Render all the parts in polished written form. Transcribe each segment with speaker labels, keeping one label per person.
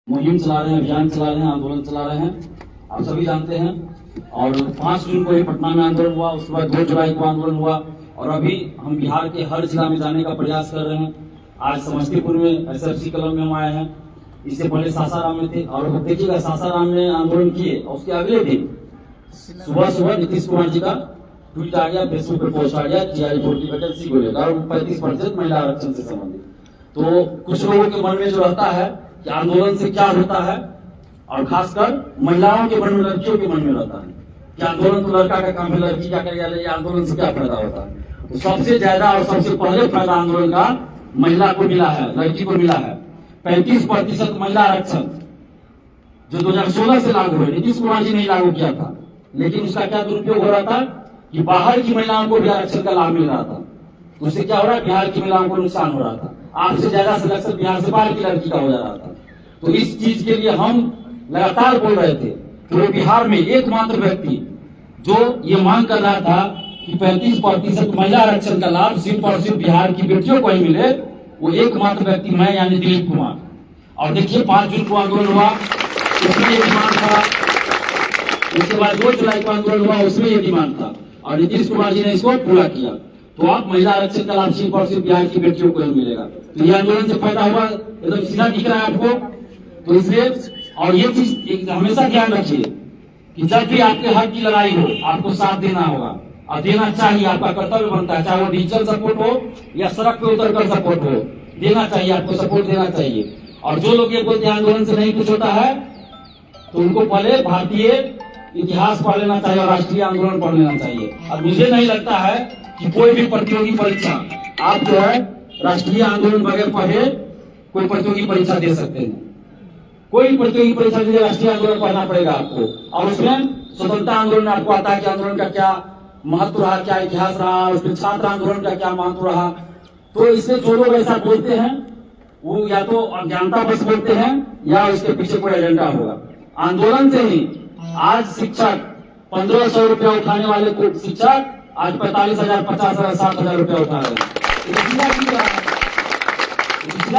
Speaker 1: मुहिम चला रहे हैं, अभियान चला रहे हैं, आंदोलन चला रहे हैं, आप सभी जानते हैं। और 5 जून को ही पटना में आंदोलन हुआ, उसके बाद 2 जुलाई को आंदोलन हुआ और अभी हम बिहार के हर जिला में जाने का प्रयास कर रहे हैं। आज समस्तीपुर में SFC क्लब में हम आए हैं, इससे पहले सासाराम में थे। और देखिएगा, सासाराम में आंदोलन किए और उसके अगले दिन सुबह नीतीश कुमार जी का ट्वीट आ गया, फेसबुक पर पोस्ट आ गया कि TRE-4 की वैकेंसी को लेकर 35% महिला आरक्षण से संबंधित। तो कुछ लोगों के मन में जो रहता है कि आंदोलन से क्या होता है, और खासकर महिलाओं के मन में, लड़कियों के मन में रहता है कि आंदोलन तो लड़का का काम है, लड़की क्या करेगा, ये आंदोलन से क्या फायदा होता है। तो सबसे ज्यादा और सबसे पहले फायदा आंदोलन का महिला को मिला है, लड़की को मिला है। 35% महिला आरक्षण जो 2016 से लागू है, नीतीश कुमार जी ने लागू किया था, लेकिन उसका क्या दुरुपयोग हो रहा था कि बाहर की महिलाओं को भी आरक्षण का लाभ मिल रहा था। तो उससे क्या हो रहा है, बिहार की महिलाओं को नुकसान हो रहा था। आपसे ज्यादा सिलेक्शन बिहार से बाहर की लड़की का हो जा रहा था। तो इस चीज के लिए हम लगातार बोल रहे थे। पूरे बिहार में एकमात्र व्यक्ति जो ये मांग कर रहा था कि 35% महिला आरक्षण का लाभ सिर्फ और सिर्फ बिहार की बेटियों को ही मिले, वो एकमात्र व्यक्ति मैं, यानी दिलीप कुमार। और देखिए, 5 जून को आंदोलन हुआ, उसमें ये डिमांड था। उसके बाद 2 जुलाई को आंदोलन हुआ, उसमें ये डिमांड था और नीतीश कुमार जी ने इसको पूरा किया। तो आप महिला आरक्षण का लाभ सिर्फ और सिर्फ बिहार की बेटियों को ही मिलेगा। तो ये आंदोलन से फायदा हुआ, एकदम सीधा दिख रहा है आपको। तो इसलिए, और ये चीज हमेशा ध्यान रखिए कि जब भी आपके हक की लड़ाई हो, आपको साथ देना होगा और देना चाहिए, आपका कर्तव्य बनता है। चाहे वो डिजिटल सपोर्ट हो या सड़क पे उतरकर सपोर्ट हो, देना चाहिए, आपको सपोर्ट देना चाहिए। और जो लोग ये बोलते हैं आंदोलन से नहीं कुछ होता है, तो उनको पहले भारतीय इतिहास पढ़ लेना चाहिए और राष्ट्रीय आंदोलन पढ़ लेना चाहिए। अब मुझे नहीं लगता है कि कोई भी प्रतियोगी परीक्षा आप जो है राष्ट्रीय आंदोलन बगैर पढ़े कोई प्रतियोगी परीक्षा दे सकते हैं। कोई प्रतियोगी परीक्षा के लिए राष्ट्रीय आंदोलन पढ़ना पड़ेगा आपको। और उसमें स्वतंत्रता आंदोलन में आपको आता है कि आंदोलन का क्या महत्व रहा, क्या इतिहास रहा, उसमें छात्र आंदोलन का क्या महत्व रहा। तो इससे जो लोग ऐसा बोलते हैं वो या तो अज्ञानता बस बोलते हैं या उसके पीछे कोई एजेंडा होगा। आंदोलन से ही आज शिक्षक 1500 रुपया उठाने वाले को शिक्षक आज 45,000, 50,000, 60,000 रुपया उठा रहे हैं।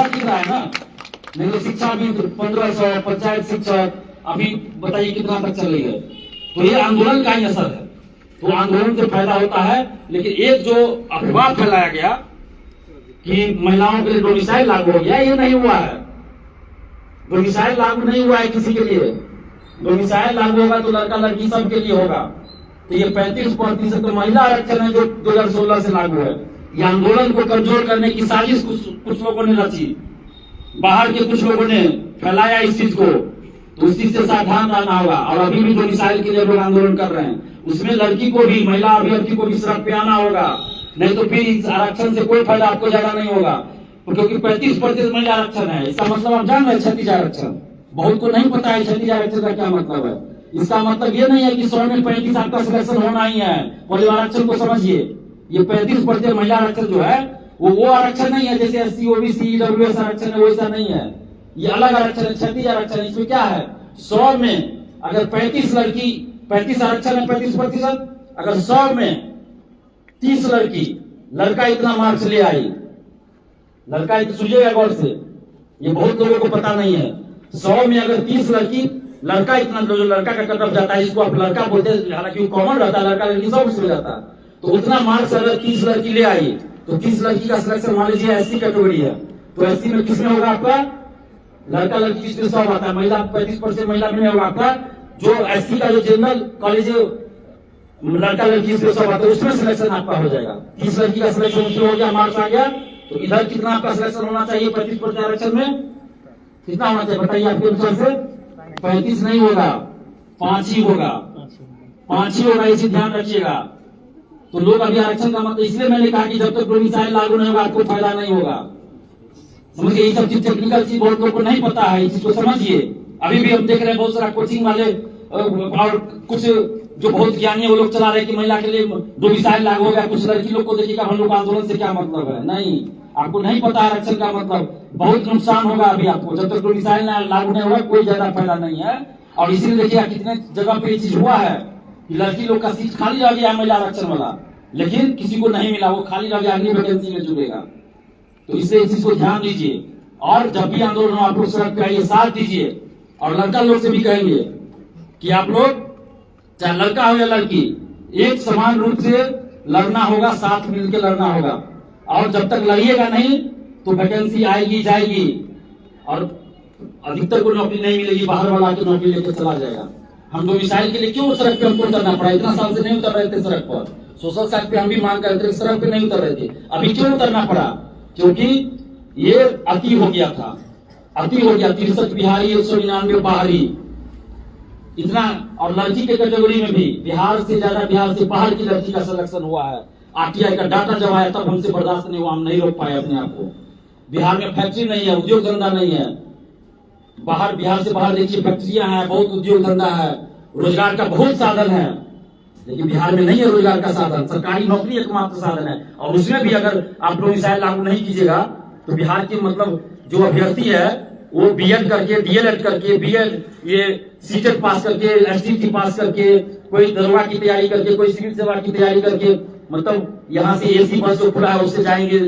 Speaker 1: की रहा है ना, नहीं तो शिक्षा भी 1500, पंचायत शिक्षक अभी बताइए कितना तक चले गए। तो ये आंदोलन का ही असर है। तो आंदोलन से फायदा होता है। लेकिन एक जो अफवाह फैलाया गया कि महिलाओं के लिए डोमिसाइल लागू हो गया, ये नहीं हुआ है। डोमिसाइल लागू नहीं हुआ है किसी के लिए। डोमिसाइल लागू होगा तो लड़का लड़की सबके लिए होगा। तो ये 35% तो महिला आरक्षण है जो 2016 से लागू है। ये आंदोलन को कमजोर करने की साजिश कुछ लोगों ने रची, बाहर के कुछ लोगों ने फैलाया इस चीज को। तो उस चीज से सावधान रहना होगा। और अभी भी जो मिसाइल के लिए लोग आंदोलन कर रहे हैं, उसमें लड़की को भी, महिला अभ्यर्थी को भी सड़क पे आना होगा, नहीं तो फिर इस आरक्षण से कोई फायदा आपको ज्यादा नहीं होगा। क्योंकि 35% महिला आरक्षण है, इसका मतलब आप जान रहे हैं क्षतिज आरक्षण। बहुत को नहीं पता है क्षतिज आरक्षण का क्या मतलब है। इसका मतलब ये नहीं है कि 100 में 35 आपका सिलेक्शन होना ही है। परिवार आरक्षण को समझिए, ये 35% महिला आरक्षण जो है वो आरक्षण नहीं है जैसे SC, OBC, EWS आरक्षण है, वैसा नहीं है। ये अलग आरक्षण है, क्षतिज आरक्षण। इसमें क्या है, 100 में अगर 35 लड़की, 35 आरक्षण है 35%, अगर 100 में 30 लड़की, लड़का इतना मार्क्स ले आई, लड़का सुनिएगा गौर से, ये बहुत लोगों को पता नहीं है। 100 में अगर 30 लड़की, लड़का इतना, जो लड़का का कटअप जाता है, इसको आप लड़का बोलते हैं, हालांकि वो कॉमन रहता है, लड़का लड़की सब उसमें जाता है। तो उतना मार्क्स अगर 30 लड़की ले आई, तो 30 लड़की का सिलेक्शन मान लीजिए SC कैटेगरी है, तो SC में किसमें होगा आपका, लड़का लड़की किसमें 100 आता है, महिला 35% महिला में होगा आपका। जो SC का जो जनरल कॉलेज लड़का लड़की इसमें 100 आता है, उसमें सिलेक्शन आपका हो जाएगा। 30 लड़की का सिलेक्शन उसमें हो गया, मार्क्स आ गया, तो इधर कितना आपका सिलेक्शन होना चाहिए 35% आरक्षण में, कितना होना चाहिए बताइए आपके अनुसार से। 35 नहीं होगा, 5 ही होगा, 5 ही होगा, इसे ध्यान रखिएगा। तो लोग अभी आरक्षण का मतलब, इसलिए मैंने कहा कि जब तक डोमिसाइल लागू नहीं होगा आपको फायदा नहीं होगा। समझिए, ये सब चीज टेक्निकल चीज बहुत लोगों को नहीं पता है, इस चीज को समझिए। अभी भी हम देख रहे हैं बहुत सारा कोचिंग वाले और कुछ जो बहुत ज्ञानी वो लोग चला रहे हैं कि महिला के लिए डोमिसाइल लागू हो गया। कुछ लड़की लोग को देखिएगा, हम लोग आंदोलन से क्या मतलब है, नहीं, आपको नहीं पता आरक्षण का मतलब। बहुत नुकसान होगा अभी आपको, जब तक डोमिसाइल लागू नहीं होगा कोई ज्यादा फायदा नहीं है। और इसीलिए देखिएगा कितने जगह पे ये चीज हुआ है कि लड़की लोग का सीट खाली रह गया महिला आरक्षण वाला, लेकिन किसी को नहीं मिला, वो खाली रह गया, अगली वैकेंसी में जुड़ेगा। तो इससे इस चीज को ध्यान दीजिए। और जब भी आंदोलन हो आप लोग सड़क पे आइए, साथ दीजिए। और लड़का लोग से भी कहेंगे कि आप लोग, चाहे लड़का हो या लड़की, एक समान रूप से लड़ना होगा, साथ मिलकर लड़ना होगा। और जब तक लड़िएगा नहीं तो वैकेंसी आएगी जाएगी और अधिकतर को नौकरी नहीं मिलेगी, बाहर वाला की नौकरी लेकर चला जाएगा। हम डोमिसाइल के लिए क्यों सड़क पे हमको उतरना पड़ा? इतना साल से नहीं उतर रहे थे सड़क पर। सोशल साइड पे हम भी मांग करते थे, सड़क पे नहीं उतर रहे थे। अभी क्यों उतरना पड़ा? क्योंकि ये अति हो गया था, अति हो गया। 63 बिहारी, 199 बाहरी, इतना। और लड़की के कैटेगरी में भी बिहार से ज्यादा, बिहार से बाहर की लड़की का सिलेक्शन हुआ है। आरटीआई का डाटा जब आया तब हमसे बर्दाश्त नहीं हुआ, हम नहीं रोक पाए अपने आप को। बिहार में फैक्ट्री नहीं है, उद्योग धंधा नहीं है। बाहर, बिहार से बाहर देखिए फैक्ट्रियां हैं, बहुत उद्योग धंधा है, रोजगार का बहुत साधन है। लेकिन बिहार में नहीं है रोजगार का साधन, सरकारी नौकरी एकमात्र साधन है। और उसमें भी अगर आप डोमिसाइल लागू नहीं कीजिएगा तो बिहार के मतलब जो अभ्यर्थी है वो बीएड करके, डीएलएड करके, बीएड, ये सीटेट पास करके, एसटीटी पास करके, कोई दरोगा की तैयारी करके, कोई सिविल सेवा की तैयारी करके, मतलब यहाँ से एसी बस जो खुला है उससे जाएंगे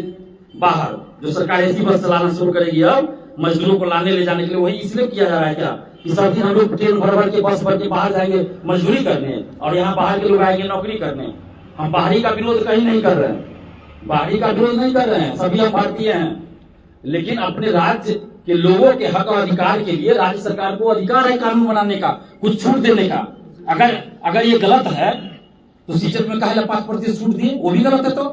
Speaker 1: बाहर। जो सरकार एसी बस चलाना शुरू करेगी अब मजदूरों को लाने ले जाने के लिए, वही इसलिए किया जा रहा है क्या कि सब दिन हम लोग ट्रेन भर भर के, बस भर के बाहर जाएंगे मजदूरी करने, और यहाँ बाहर के लोग आएंगे नौकरी करने। हम बाहरी का विरोध कहीं नहीं कर रहे हैं, बाहरी का विरोध नहीं कर रहे हैं, सभी हम भारतीय हैं। लेकिन अपने राज्य के लोगों के हक और अधिकार के लिए राज्य सरकार को अधिकार है कानून बनाने का, कुछ छूट देने का। अगर ये गलत है तो सीटेट में काहे 5% छूट दिए? वो भी गलत है। तो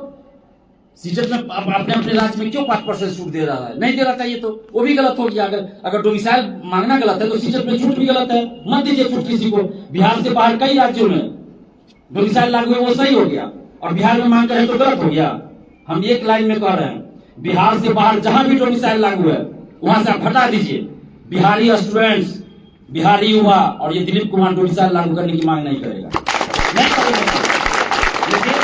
Speaker 1: सीटेट में अपने अपने राज्य में क्यों 5% छूट दे रहा है? नहीं देना चाहिए, तो वो भी गलत हो गया। अगर डोमिसाइल मांगना गलत है तो सीटेट में छूट भी गलत है, मत दीजिए छूट किसी को। बिहार से बाहर कई राज्यों में डोमिसाइल लागू है, वो सही हो गया, और बिहार में मांग करें तो गलत हो गया। हम एक लाइन में कह रहे हैं, बिहार से बाहर जहां भी डोमिसाइल लागू है वहां से आप हटा दीजिए। बिहारी स्टूडेंट्स, बिहारी युवा और ये दिलीप कुमार डोमिसाइल लागू करने की मांग नहीं करेगा, नहीं करेगा। लेकिन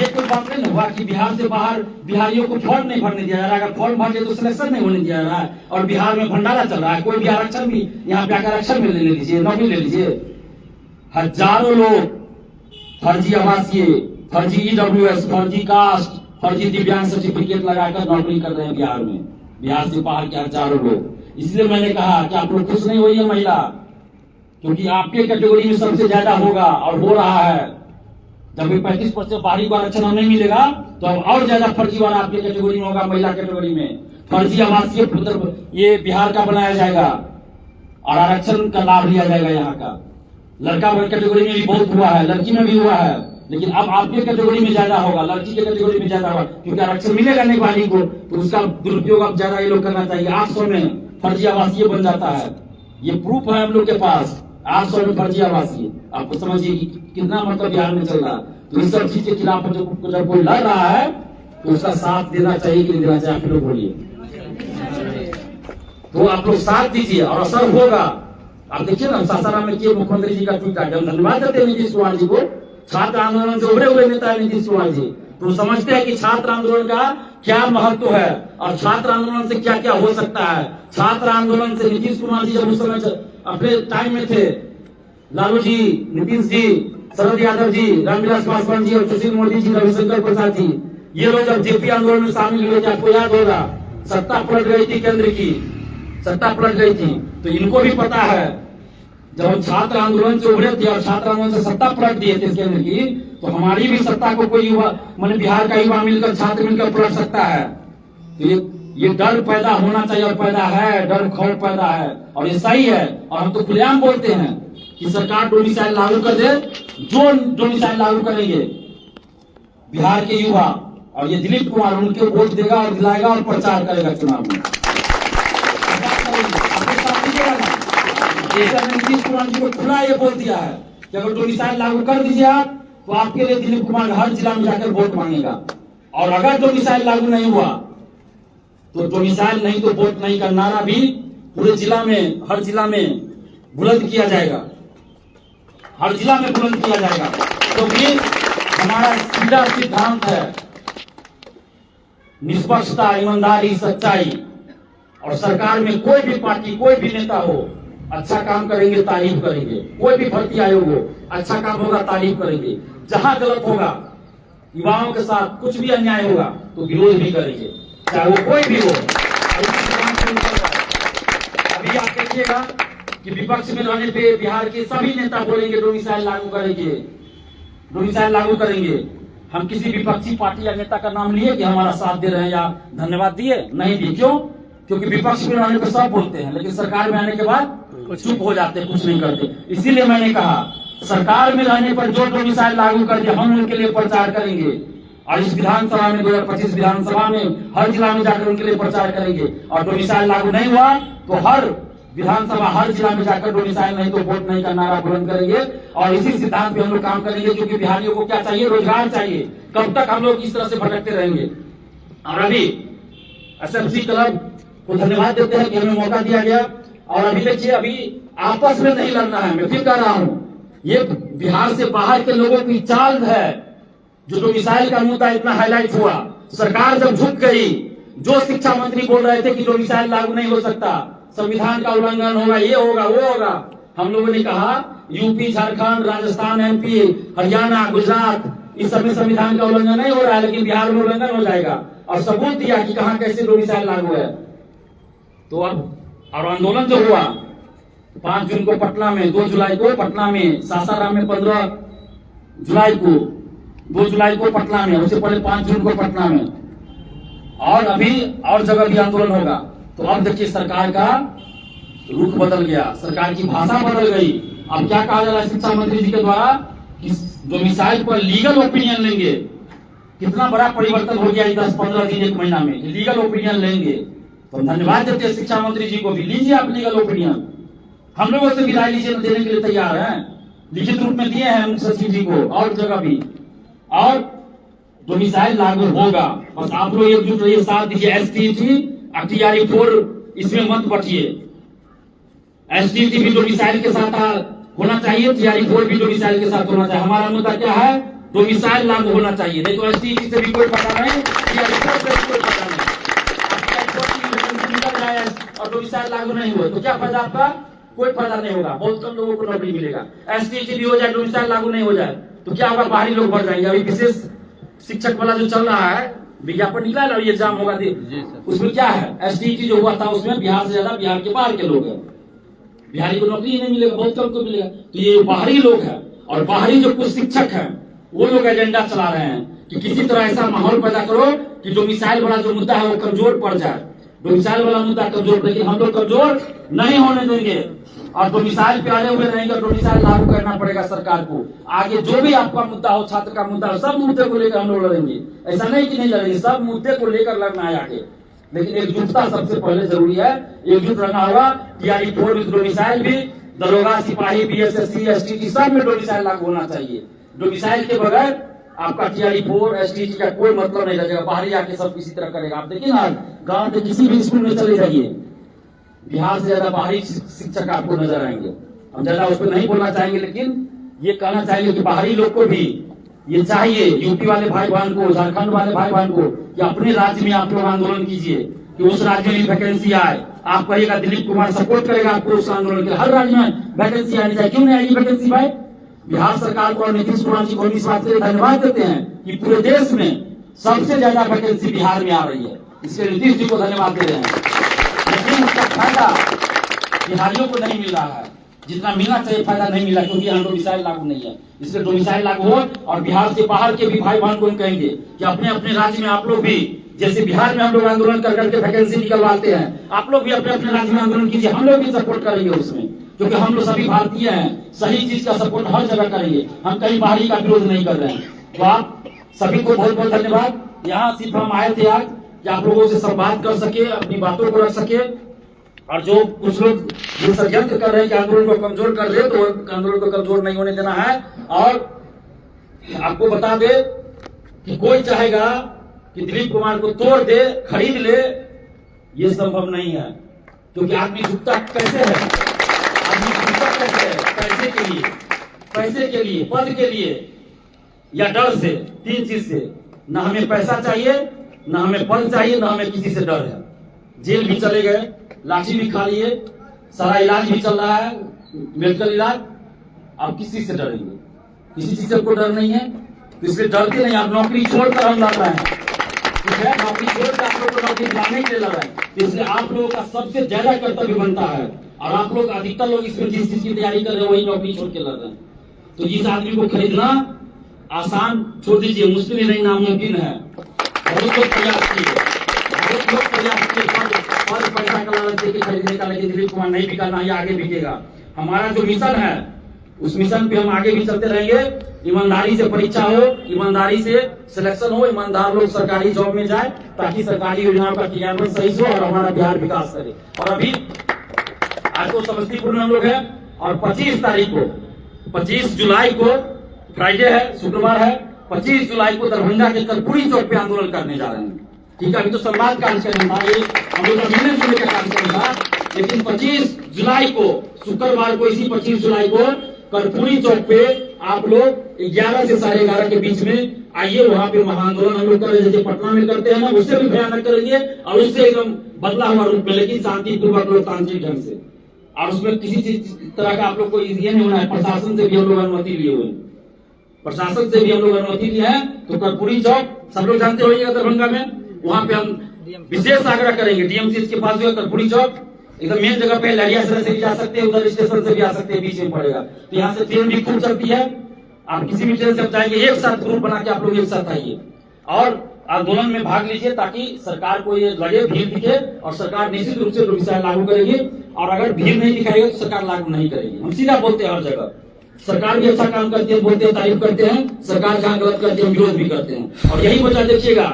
Speaker 1: ये कोई बात नहीं हुआ कि बिहार से बाहर बिहारियों को फॉर्म नहीं भरने दिया जा रहा है। अगर फॉर्म भर दिए तो सिलेक्शन नहीं होने दिया जा रहा है। और बिहार में भंडारा चल रहा है, कोई भी आरक्षण भी यहाँ पे आकर आरक्षण में ले लीजिए, नौकरी ले लीजिए। हजारों लोग फर्जी आवासीय, फर्जी ईडब्ल्यूएस, फर्जी कास्ट, फर्जी दिव्यांग सर्टिफिकेट लगाकर नौकरी कर रहे हैं बिहार में, बिहार से बाहर के हजारों लोग। इसलिए मैंने कहा कि आप लोग खुश नहीं होइए महिला, क्योंकि आपके कैटेगरी में सबसे ज्यादा होगा और हो रहा है। जब 35% बाहरी को आरक्षण नहीं मिलेगा तो अब और ज्यादा फर्जी वाला आपके कैटेगरी में होगा, महिला कैटेगरी में। फर्जी आवासीय ये बिहार का बनाया जाएगा और आरक्षण का लाभ लिया जाएगा यहाँ का। लड़का कैटेगरी में भी बहुत हुआ है, लड़की में भी हुआ है, लेकिन अब आपके कैटेगरी में ज्यादा होगा, लड़की के कैटेगरी में ज्यादा होगा, क्योंकि आरक्षण मिलेगा नहीं बाहरी को, तो उसका दुरुपयोग अब ज्यादा ये लोग करना चाहिए। 800 में फर्जी आवासीय बन जाता है, ये प्रूफ है हम लोग के पास। 800 में फर्जी आवासीय, आपको समझिए कि कितना मतलब बिहार में चल रहा है। तो इस सब चीज के खिलाफ जब कोई लड़ रहा है तो उसका साथ देना चाहिए कि नहीं देना चाहिए, आप लोग बोलिए। तो आप लोग साथ दीजिए और असर होगा। आप देखिए ना सासाराम में किए मुख्यमंत्री जी का ट्वीट आया, हम धन्यवाद देते हैं नीतीश कुमार जी को। छात्र आंदोलन से उभरे हुए नेता है नीतीश कुमार जी, तो समझते हैं कि छात्र आंदोलन का क्या महत्व है और छात्र आंदोलन से क्या क्या हो सकता है। छात्र आंदोलन से नीतीश कुमार जी जब उस समय अपने टाइम में थे, लालू जी, नीतीश जी, शरद यादव जी, रामविलास पासवान जी और सुशील मोदी जी, रविशंकर प्रसाद जी, ये लोग जब जेपी आंदोलन में शामिल हुए थे, आपको याद होगा, सत्ता पलट गई थी, केंद्र की सत्ता पलट गई थी। तो इनको भी पता है जब हम छात्र आंदोलन से उभरे थे और छात्र आंदोलन से सत्ता पलट दिए थे केंद्र की, तो हमारी भी सत्ता को कोई युवा, मैंने बिहार का युवा मिलकर, छात्र मिलकर पलट सकता है। तो ये डर पैदा होना चाहिए और पैदा है, डर खौफ पैदा है और ये सही है। और हम तो खुलेआम बोलते हैं कि सरकार डोमिसाइल लागू कर दे, जो डोमिसाइल लागू करेंगे बिहार के युवा और ये दिलीप कुमार उनके वोट देगा और दिलाएगा और प्रचार करेगा चुनाव में। नीतीश कुमार जी को खुला ये बोल दिया है कि अगर डोमिसाइल लागू कर दीजिए आप, तो आपके लिए दिलीप कुमार हर जिला में जाकर वोट मांगेगा। और अगर डोमिसाइल लागू नहीं हुआ तो डोमिसाइल नहीं तो वोट नहीं का नारा भी पूरे जिला में, हर जिला में बुलंद किया जाएगा, हर जिला में बुलंद किया जाएगा। तो ये हमारा सीधा सिद्धांत है, निष्पक्षता, ईमानदारी, सच्चाई। और सरकार में कोई भी पार्टी, कोई भी नेता हो, अच्छा काम करेंगे तारीफ करेंगे, कोई भी भर्ती आयोग हो, अच्छा काम होगा तारीफ करेंगे। जहां गलत होगा, युवाओं के साथ कुछ भी अन्याय होगा तो विरोध भी करेंगे, चाहे वो कोई भी हो। देखिएगा कि विपक्ष में रहने पे बिहार के सभी नेता बोलेंगे डोमिसाइल लागू करेंगे, डोमिसाइल लागू करेंगे। हम किसी विपक्षी पार्टी या नेता का नाम लिए कि हमारा साथ दे रहे हैं या धन्यवाद दिए? नहीं दिए। क्यों? क्योंकि विपक्ष में रहने पर सब बोलते हैं, लेकिन सरकार में आने के बाद चुप हो जाते, कुछ नहीं करते। इसीलिए मैंने कहा सरकार में रहने पर जो डोमिसाइल लागू कर दिया हम उनके लिए प्रचार करेंगे, और इस विधानसभा में 2025 विधानसभा में हर जिला में जाकर उनके लिए प्रचार करेंगे। और डोमिसाइल लागू नहीं हुआ तो हर विधानसभा हर जिला में जाकर डोमिसाइल नहीं तो वोट नहीं का नारा बुलंद करेंगे। और इसी सिद्धांत पे हम लोग काम करेंगे, क्योंकि बिहारियों को क्या चाहिए? रोजगार चाहिए। कब तक हम लोग इस तरह से भटकते रहेंगे? और अभी एसएफसी क्लब को धन्यवाद देते हैं कि हमें मौका दिया गया। और अभी देखिए, अभी आपस में नहीं लड़ना है, मैं फिर कह रहा हूं, ये बिहार से बाहर के लोगों की चाल है। जो डोमिसाइल का मुद्दा इतना हाईलाइट हुआ, सरकार जब झुक गई, जो शिक्षा मंत्री बोल रहे थे कि डोमिसाइल लागू नहीं हो सकता, संविधान का उल्लंघन होगा, ये होगा वो होगा, हम लोगों ने कहा यूपी, झारखंड, राजस्थान, एमपी, हरियाणा, गुजरात, इस सब में संविधान का उल्लंघन नहीं हो रहा है, लेकिन बिहार में उल्लंघन हो जाएगा। और सबूत दिया कि कहां कैसे डोमिसाइल लागू है। तो अब और आंदोलन जो हुआ 5 जून को पटना में, 2 जुलाई को पटना में, सासाराम में 15 जुलाई को, 2 जुलाई को पटना में, उससे पहले 5 जून को पटना में, और अभी और जगह भी आंदोलन होगा। तो अब देखिए सरकार का रुख बदल गया, सरकार की भाषा बदल गई। अब क्या कहा जा रहा है शिक्षा मंत्री जी के द्वारा कि डोमिसाइल पर लीगल ओपिनियन लेंगे। कितना बड़ा परिवर्तन हो गया 10-15 दिन 1 महीना में, लीगल ओपिनियन लेंगे। तो धन्यवाद देते हैं शिक्षा मंत्री जी को भी, लीजिए आप लीगल ओपिनियन। हम लोगों से भी राय लीजिए, देने के लिए तैयार हैं, लिखित रूप में दिए हैं मुख्य सचिव जी को और जगह भी। और डोमिसाइल लागू होगा, बस आप लोग एकजुट रहिए, साथ दीजिए। एसटीईटी, TRE 4 इसमें मत बैठिए। एसटीईटी भी डोमिसाइल के साथ होना चाहिए, TRE 4 भी डोमिसाइल के साथ होना चाहिए। हमारा मुद्दा क्या है? डोमिसाइल लागू होना चाहिए, नहीं तो एसटीईटी से भी कोई फायदा नहीं, TRE 4 से भी कोई फायदा नहीं। और डोमिसाइल लागू नहीं हुए तो क्या फायदा आपका? कोई फायदा नहीं होगा, बहुत कम लोगों को नौकरी मिलेगा। एसटीईटी भी हो जाए, डोमिसाइल लागू नहीं हो जाए तो क्या होगा? बाहरी लोग बढ़ जाएंगे। अभी विशेष शिक्षक वाला जो चल रहा है, विज्ञापन निकला है, ये एग्जाम होगा, उसमें क्या है? एसटीईटी जो हुआ था उसमें बिहार से ज्यादा बिहार के बाहर के लोग हैं, बिहारी को नौकरी ही नहीं मिलेगा, बहुत कम को मिलेगा। तो ये बाहरी लोग हैं, और बाहरी जो कुछ शिक्षक हैं वो लोग एजेंडा चला रहे हैं कि किसी तरह ऐसा माहौल पैदा करो कि डोमिसाइल वाला जो मुद्दा है वो कमजोर पड़ जाए। डोमिसाइल वाला मुद्दा कमजोर, लेकिन हम लोग कमजोर नहीं होने देंगे और डोमिसाइल पे आने हुए रहेंगे। डोमिसाइल लागू करना पड़ेगा सरकार को। आगे जो भी आपका मुद्दा हो, छात्र का मुद्दा हो, सब मुद्दे को लेकर हम लोग लड़ेंगे। ऐसा नहीं कि नहीं लड़ेंगे, सब मुद्दे को लेकर लड़ना है आगे, लेकिन एकजुटता सबसे पहले जरूरी है। एकजुट रहना होगा। TRE 4 विद डोमिसाइल भी, दरोगा, सिपाही, BSSC, STT सब में डोमिसाइल लागू होना चाहिए। डोमिसाइल के बगैर आपका TRE 4 STT का कोई मतलब नहीं लगेगा, बाहरी आके सब किसी तरह करेगा। आप देखिए ना, गांव के किसी भी स्कूल में चले जाइए, बिहार से ज्यादा बाहरी शिक्षक आपको नजर आएंगे। हम ज्यादा उस पर नहीं बोलना चाहेंगे, लेकिन ये कहना चाहेंगे कि बाहरी लोग को भी ये चाहिए, यूपी वाले भाई बहन को, झारखंड वाले भाई बहन को, कि अपने राज्य में आप लोग आंदोलन कीजिए कि उस राज्य में वैकेंसी आए। आप कहिएगा दिलीप कुमार सपोर्ट करेगा आपको उस आंदोलन के, हर राज्य में वैकेंसी आनी चाहिए। क्यों नहीं आएगी वैकेंसी भाई? बिहार सरकार को और नीतीश कुमार जी को इस बात के लिए धन्यवाद देते हैं कि पूरे देश में सबसे ज्यादा वैकेंसी बिहार में आ रही है, इसके नीतीश जी को धन्यवाद दे रहे हैं। लेकिन उसका फायदा बिहारियों को नहीं मिल रहा है, जितना मिलना चाहिए फायदा नहीं मिला, क्योंकि यहाँ डोमिसाइल लागू नहीं है। इसलिए डोमिसाइल लागू हो, और बिहार से बाहर के भी भाई बहन को कहेंगे कि अपने अपने राज्य में आप लोग भी, जैसे बिहार में हम लोग आंदोलन कर करके वैकेंसी निकलवाते हैं, आप लोग भी अपने अपने राज्य में आंदोलन कीजिए। हम लोग भी सपोर्ट करेंगे उसमें, क्योंकि हम लोग सभी भारतीय हैं, सही चीज का सपोर्ट हर जगह करेंगे, हम कहीं बाहरी का विरोध नहीं कर रहे हैं। तो आप सभी को बहुत बहुत धन्यवाद। यहाँ सिर्फ हम आए थे आज कि आप लोगों से संवाद कर सके, अपनी बातों को रख सके, और जो कुछ लोग जो षड्यंत्र कर रहे हैं कि आंदोलन को कमजोर कर दे, तो आंदोलन को कमजोर नहीं होने देना है। और आपको बता दे कि कोई चाहेगा कि दिलीप कुमार को तोड़ दे, खरीद ले, ये संभव नहीं है। क्योंकि आदमी झुकता कैसे है? आदमी झुकता कैसे है? पैसे के लिए, पैसे के लिए, पद के लिए, या डर से। 3 चीज से, ना हमें पैसा चाहिए, ना हमें पद चाहिए, ना हमें किसी से डर है। जेल भी चले गए, लाठी भी खा लिए, सारा इलाज भी चल रहा है, मेडिकल इलाज। आप किसी से डरेंगे? किसी चीज से आपको डर नहीं है, तो इसलिए डरते नहीं। आप नौकरी छोड़कर हम लड़ रहे हैं, ठीक है? नौकरी छोड़कर आप लोग को नौकरी दिलाने के लिए लड़ रहे हैं। इसलिए आप लोगों का सबसे ज्यादा कर्तव्य बनता है और आप लोग अधिकतर लोग इसमें जिस चीज की तैयारी कर रहे हैं वही नौकरी छोड़ के लड़ रहे हैं। तो जिस आदमी को खरीदना आसान छोड़ दीजिए, मुश्किल नहीं नामुमकिन है। बहुत लोग प्रयास किए, बहुत लोग प्रयास किए और पैसा का लालच देके खरीदने का, लेकिन दिलीप कुमार नहीं बिका, ना ही आगे बिकेगा। हमारा जो मिशन है उस मिशन पे हम आगे भी चलते रहेंगे। ईमानदारी से परीक्षा हो, ईमानदारी से सिलेक्शन हो, ईमानदार लोग सरकारी जॉब में जाए ताकि सरकारी योजनाओं का क्रियान्वयन सही हो और हमारा बिहार विकास करे। और अभी आज तो समस्तीपुर में हम लोग हैं और 25 तारीख को 25 जुलाई को फ्राइडे है, शुक्रवार है, 25 जुलाई को दरभंगा के कर्पूरी चौक पे आंदोलन करने जा रहे हैं। ठीक है, अभी तो संवाद कार्यक्रम था, ये हम लोग मिलने जुलने का कार्यक्रम था, लेकिन 25 जुलाई को शुक्रवार को, इसी 25 जुलाई को कर्पूरी चौक पे आप लोग 11 से 11:30 के बीच में आइए। वहां पे महाआंदोलन हम लोग करें, जैसे पटना में करते हैं ना, उससे भी भयानक करेंगे और उससे एकदम बदला हुआ रूप में, लेकिन शांतिपूर्वक लोकतांत्रिक ढंग से। और उसमें किसी चीज तरह का आप लोग को ये नहीं होना है। प्रशासन से भी हम लोग अनुमति लिए हुए, प्रशासन से भी हम लोग अनुमति लिए हैं। तो कर्पूरी चौक सब लोग जानते होंगे दरभंगा में, वहां पे हम विशेष आग्रह करेंगे। डीएमसीएच के पास जो है कर्पूरी चौक एकदम मेन जगह पे, लहरियासराय से भी जा सकते हैं, उधर स्टेशन से भी आ सकते हैं, बीच में पड़ेगा। तो यहाँ से ट्रेन भी खूब चलती है, आप किसी भी ट्रेन से जाएंगे, एक साथ ग्रुप बना के आप लोग एक साथ आइए और आंदोलन में भाग लीजिए, ताकि सरकार को ये लगे, भीड़ दिखे और सरकार निश्चित रूप से विषय लागू करेगी। और अगर भीड़ नहीं दिखाएगी तो सरकार लागू नहीं करेगी। हम सीधा बोलते हैं, हर जगह सरकार भी अच्छा काम करती है, बोलते हैं, तारीफ करते हैं, सरकार जहाँ गलत करती है हम विरोध भी करते हैं। और यही वजह देखिएगा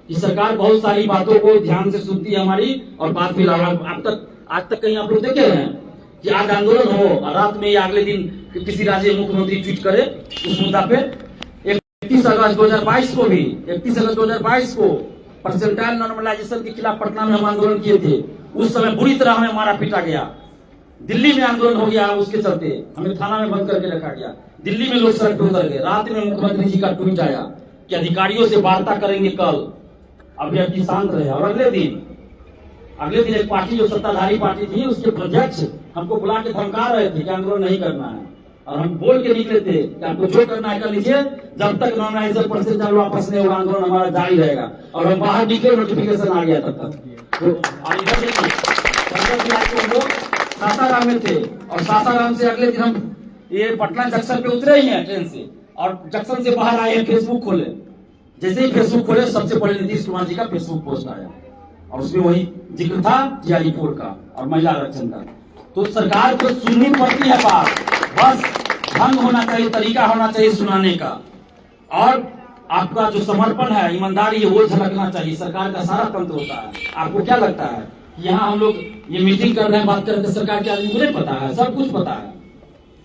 Speaker 1: कि सरकार बहुत सारी बातों को ध्यान से सुनती है हमारी और बात भी आज तक कहीं आप लोग देखे हैं कि आज आंदोलन हो और रात में या अगले दिन किसी राज्य मुख्यमंत्री ट्वीट करे उस मुद्दा पे। 31 अगस्त 2022 को भी 31 अगस्त 2022 को परसेंटाइल नॉर्मलाइजेशन के खिलाफ पटना में हम आंदोलन किए थे। उस समय बुरी तरह हमें मारा पीटा गया, दिल्ली में आंदोलन हो गया, उसके चलते हमें थाना में बंद करके रखा गया, दिल्ली में लोग सड़क पर उतर गए। रात में मुख्यमंत्री जी का ट्वीट आया कि अधिकारियों से वार्ता करेंगे कल, अभ्यर्थी शांत रहे। और अगले दिन एक पार्टी जो सत्ताधारी पार्टी थी उसके अध्यक्ष हमको बुला के धमका रहे थे कि आंदोलन नहीं करना है, और हम बोल के निकले थे कि आपको जो करना है कर लीजिए, जब तक नॉर्मलाइजेशन परसेंटाइल वापस नहीं होगा आंदोलन हमारा जारी रहेगा। और हम बाहर निकले, नोटिफिकेशन आ गया तब तक। तो इधर देखिए, हम लोग सासाराम में थे और सासाराम से अगले दिन हम ये पटना जंक्शन पे उतरे ही हैं ट्रेन से, और जंक्शन से बाहर आए, फेसबुक खोले। जैसे ही फेसबुक खोले सबसे पहले नीतीश कुमार जी का फेसबुक पोस्ट आया और उसमें वही जिक्र था TRE4 का और महिला आरक्षण का। तो सरकार को सुननी पड़ती है बात, बस ढंग होना चाहिए, तरीका होना चाहिए सुनाने का, और आपका जो समर्पण है, ईमानदारी है, वो झलकना चाहिए। सरकार का सारा तंत्र होता है। आपको क्या लगता है यहाँ हम लोग ये मीटिंग कर रहे हैं, बात कर रहे हैं, सरकार क्या मुझे पता है, सब कुछ पता है,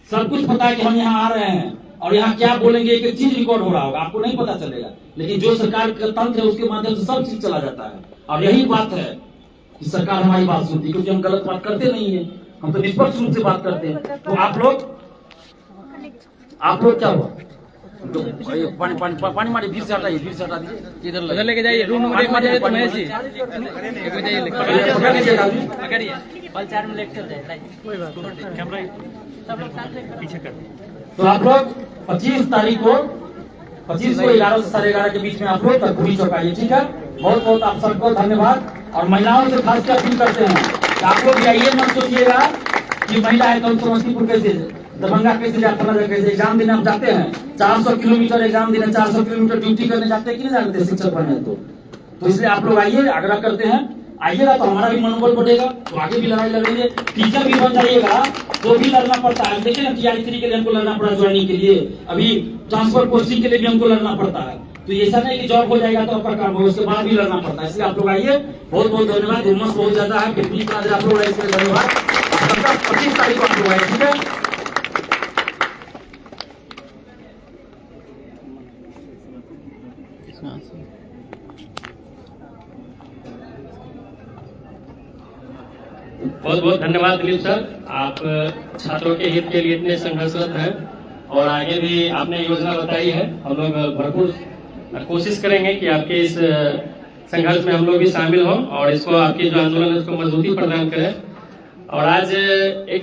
Speaker 1: सब कुछ पता है कि हम यहाँ आ रहे हैं और यहाँ क्या बोलेंगे, एक चीज रिकॉर्ड हो रहा होगा, आपको नहीं पता चलेगा। लेकिन जो सरकार का तंत्र है उसके माध्यम से सब चीज चला जाता है। और यही बात है कि सरकार हमारी बात सुनती है, क्योंकि हम गलत बात करते नहीं है, हम तो निष्पक्ष रूप से बात करते हैं। तो आप लोग क्या हुआ, तो पानी मारी, फिर से हटाइए, फिर से हटा दीजिए,
Speaker 2: इधर लेके जाइए, रूम नंबर 1 में जाइए तो महेश जी एक में जाइए, पकड़िए बल 4 में लेके चल जाए, कोई बात नहीं, कैमरा सब लोग साथ में पीछे कर।
Speaker 1: तो आप लोग 25 तारीख को 25 को 11 से 11:30 के बीच में आप लोग कर्पूरी चौक आइए। ठीक है, बहुत बहुत आप सबको धन्यवाद। और महिलाओं से खासकर अपील करते हैं कि आप लोग ये मत सोचिएगा कि महिला है तो समस्तीपुर कैसे, दरभंगा कैसे जाते हैं, कैसे एग्जाम देने हम जाते हैं, 400 किलोमीटर एग्जाम देने, 400 किलोमीटर ड्यूटी करने जाते हैं कि नहीं जाते शिक्षक बनने। तो इसलिए आप लोग आइए, आग्रह करते हैं, आइएगा तो हमारा भी मनोबल बढ़ेगा, तो आगे भी लड़ाई लड़ेंगे। टीचर भी बन जाइएगा तो भी लड़ना पड़ता है। देखिए ना, TRE3 के लिए हमको लड़ना पड़ा, ज्वाइनिंग के लिए, अभी ट्रांसफर पोस्टिंग के लिए भी हमको लड़ना पड़ता है। तो ऐसा नहीं कि जॉब हो जाएगा तो आपका काम हो, उसके बाद भी लड़ना पड़ता है। इसलिए आप लोग आइए, बहुत बहुत धन्यवाद। उमस बहुत ज्यादा है, फिर भी आप लोग आए, इसलिए धन्यवाद। 25 तारीख को आप लोग आए, ठीक है।
Speaker 3: बहुत बहुत धन्यवाद दिलीप सर, आप छात्रों के हित के लिए इतने संघर्षरत हैं और आगे भी आपने योजना बताई है। हम लोग भरपूर कोशिश करेंगे कि आपके इस संघर्ष में हम लोग भी शामिल हों और इसको आपकी जो आंदोलन है उसको मजबूती प्रदान करें। और आज एक